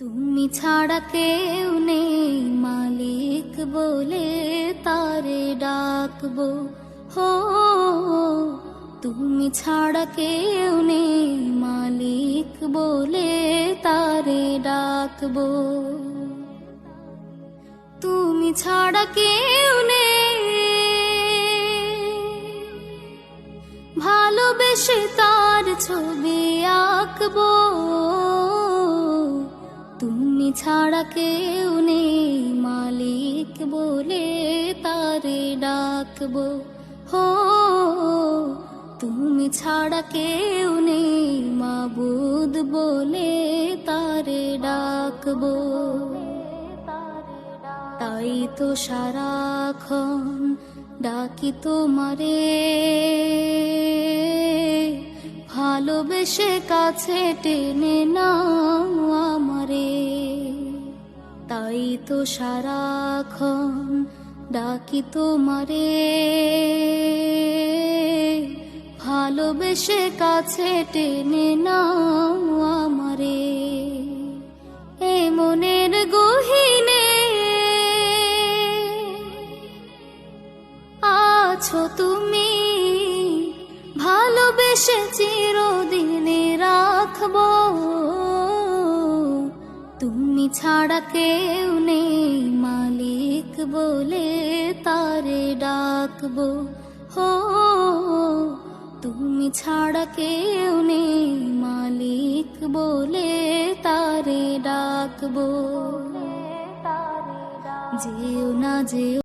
তুমি ছাড়া কেউ নেই মালিক বলে তারে ডাকবো। হো তুমি ছাড়া কেউ নেই মালিক বলে তারে ডাকবো। তুমি ছাড়া কেউ নেই ভালোবেসে তার ছবি আঁকবো। তুমি ছাড়া কেউ নেই মালিক বলে তারে ডাকবো। হো তুমি ছাড়া কেউ নেই মাবুদ বলে তারে ডাকবো। তাই তো সারাক্ষণ ডাকি তোমারে, ভালোবেসে কাছে টেনে নাও আমারে। তাই তো সারাক্ষণ ডাকি তোমারে, ভালোবেসে কাছে টেনে নাও আমারে। এ মনের গহীনে আছো তুমি, ভালোবেসে চিরদিনে রাখবো। তুমি ছাড়া কেউ নেই মালিক বলে তারে ডাকবো। হো তুমি ছাড়া কেউ নেই মালিক বলে তারে ডাকবো। যেও না যেও